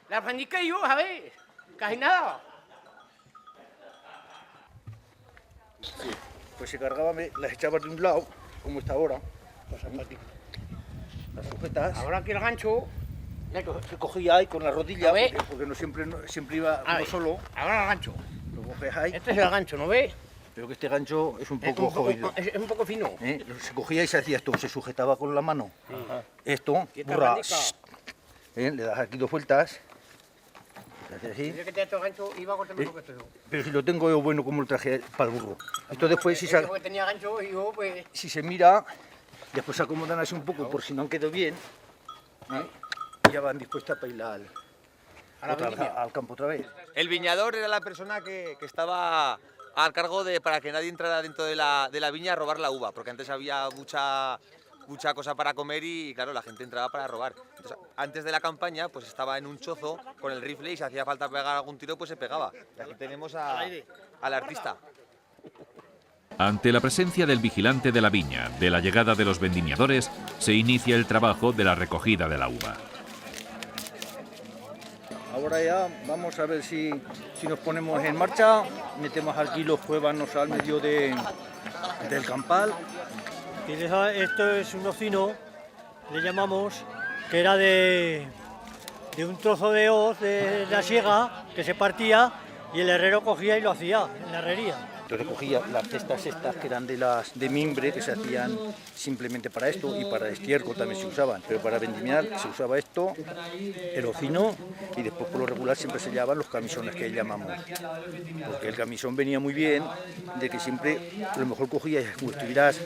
La fanica y yo, a ver, casi nada. Sí. Pues se cargaba, las echabas de un lado, como está ahora, las sujetas. Ahora que el gancho. Se cogía ahí con la rodilla, A ver. porque no siempre iba A uno ver, solo. ahora el gancho. Lo coges ahí. Este es el gancho, ¿no ves? Pero que este gancho es un Es poco un poco, jodido. es un poco fino. Se cogía y se hacía esto, se sujetaba con la mano. Esto, Y esta burra, fanica. le das aquí 2 vueltas. Se hace así. Dice que te ha hecho el gancho y va a cortarme lo que estoy yo. Pero si lo tengo yo bueno como lo traje para el burro. Esto después Este porque tenía gancho y yo, pues. si se mira, después se acomodan así un poco por si no han quedado bien. Y ya van dispuestas para ir al campo otra vez. El viñador era la persona que estaba al cargo de para que nadie entrara dentro de la viña a robar la uva, porque antes había mucha cosa para comer y claro, la gente entraba para robar. Entonces, antes de la campaña, pues estaba en un chozo con el rifle y si hacía falta pegar algún tiro, pues se pegaba. Y aquí tenemos al artista. Ante la presencia del vigilante de la viña, de la llegada de los vendimiadores, se inicia el trabajo de la recogida de la uva. Ahora ya vamos a ver si nos ponemos en marcha, metemos aquí los cuévanos al medio del campal. Esto es un ocino, le llamamos, que era de un trozo de hoz de la siega que se partía y el herrero cogía y lo hacía en la herrería. Entonces cogía las cestas estas que eran de mimbre, que se hacían simplemente para esto, y para estiércol también se usaban, pero para vendimiar se usaba esto, el ocino, y después por lo regular siempre se llevaban los camisones que llamamos, porque el camisón venía muy bien, de que siempre a lo mejor cogías, como estuvieras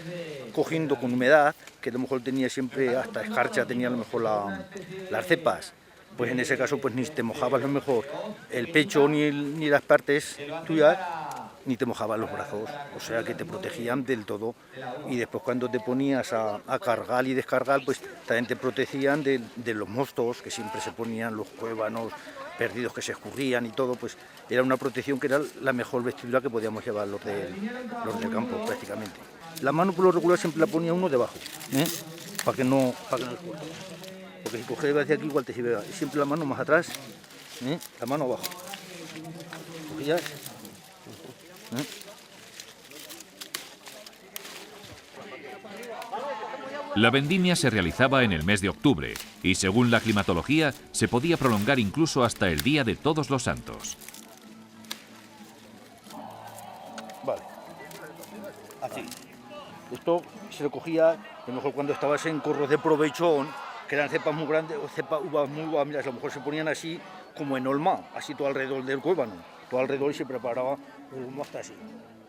cogiendo con humedad, que a lo mejor tenía siempre hasta escarcha, tenía a lo mejor las cepas. Pues en ese caso pues ni te mojabas a lo mejor el pecho ni las partes tuyas, ni te mojaban los brazos, o sea que te protegían del todo. Y después cuando te ponías a cargar y descargar, pues también te protegían de los mostos que siempre se ponían, los cuévanos perdidos que se escurrían y todo, pues era una protección que era la mejor vestidura que podíamos llevar los del campo prácticamente. La mano por lo regular siempre la ponía uno debajo, para que no escurra. Porque si coges hacia aquí igual te sirve, siempre la mano más atrás, la mano abajo. ¿Cogías? La vendimia se realizaba en el mes de octubre y, según la climatología, se podía prolongar incluso hasta el Día de Todos los Santos. Vale, así. Esto se lo cogía, a lo mejor cuando estabas en corros de provechón, que eran cepas muy grandes, o cepas uvas muy mira, a lo mejor se ponían así como en olma, así todo alrededor del cuébano, todo alrededor y se preparaba el humo hasta así.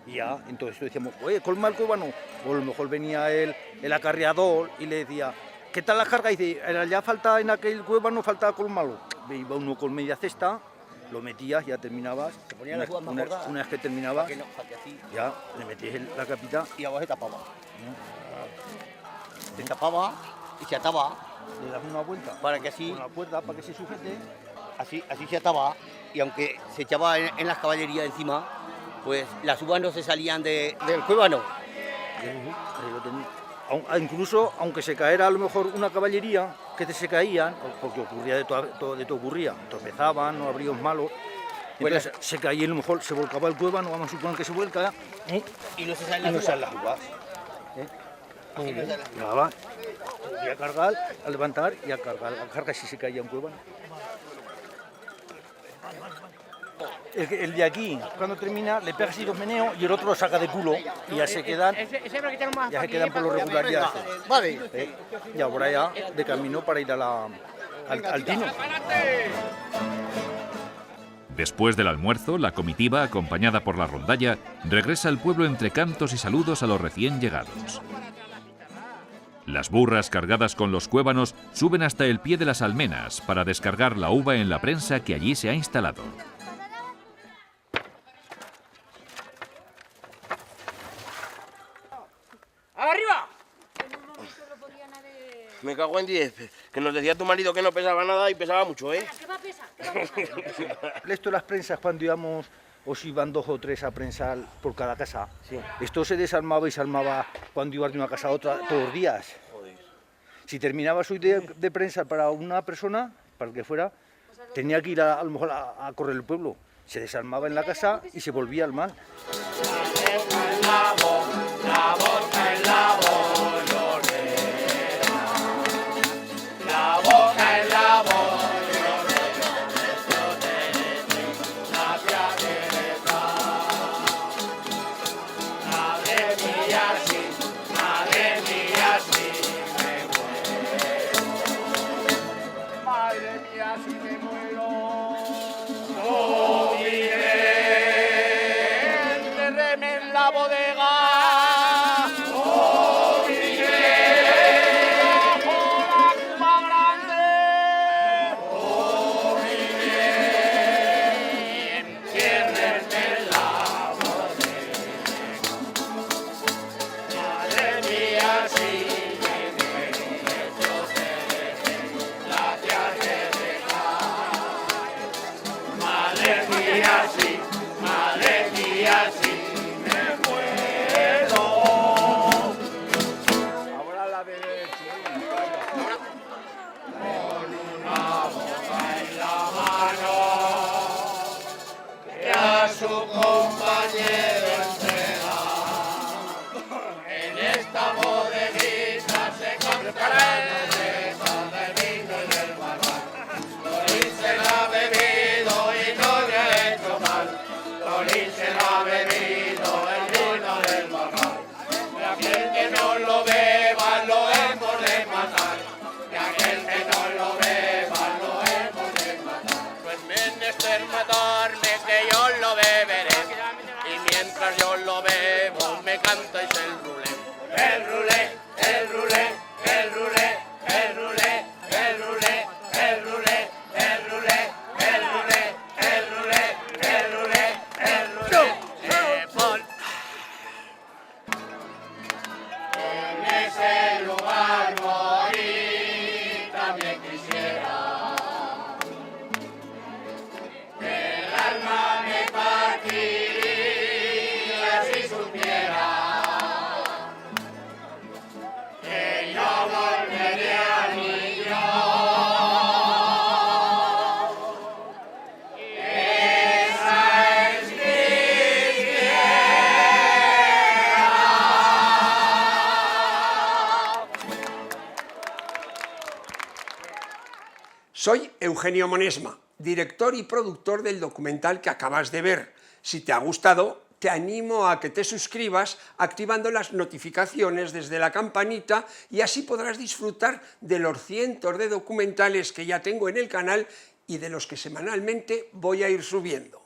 Y ya, entonces decíamos, oye, colma el cuébano, o a lo mejor venía el acarreador y le decía, ¿qué tal la carga? Y dice, ya falta en aquel cuébano, falta colmarlo. Iba uno con media cesta, lo metías, ya terminabas. Se ponían las uvas más gordas. Una vez que terminaba, Para que así. ya le metías la capita. Y abajo se tapaba. Se tapaba y se ataba. Le das una vuelta Para que así. con la cuerda para que se sujete. Así se ataba. Y aunque se echaba en las caballerías encima, pues las uvas no se salían del cuébano. Ahí lo tenía. Incluso, aunque se caera a lo mejor una caballería, que se caían, porque ocurría de todo ocurría, tropezaban, no abríos malos, entonces se caía y a lo mejor se volcaba el cuébano, vamos a suponer que se vuelca, Y no se salen y no las salen uvas. las uvas. Nada, y a cargar, a levantar y a cargar si se caía un cuébano. El de aquí, cuando termina, le pega así 2 meneos y el otro lo saca de culo y ya se quedan, por lo regular ya. Vale. Y ahora ya de camino para ir al tino. Después del almuerzo, la comitiva, acompañada por la rondalla, regresa al pueblo entre cantos y saludos a los recién llegados. Las burras cargadas con los cuévanos suben hasta el pie de las almenas para descargar la uva en la prensa que allí se ha instalado. ¡Arriba! Me cago en 10, que nos decía tu marido que no pesaba nada y pesaba mucho, ¿eh? ¿Qué va a pesar? ¿Qué va a pesar? Esto las prensas cuando íbamos, o si iban 2 o 3 a prensar por cada casa, esto se desarmaba y se armaba cuando ibas de una casa a otra todos los días. Si terminabas hoy de prensar para una persona, para el que fuera, tenía que ir a lo mejor a correr el pueblo. Se desarmaba en la casa y se volvía al mal. Yo lo bebo, me cantáis el rulé, el rulé, el rulé, el rulé, el rulé, el rulé, el rulé, el rulé, el rulé, el rulé, el rulé, el rulé, en ese lugar morir también quisiera, que el alma me partiera. Soy Eugenio Monesma, director y productor del documental que acabas de ver. Si te ha gustado, te animo a que te suscribas activando las notificaciones desde la campanita y así podrás disfrutar de los cientos de documentales que ya tengo en el canal y de los que semanalmente voy a ir subiendo.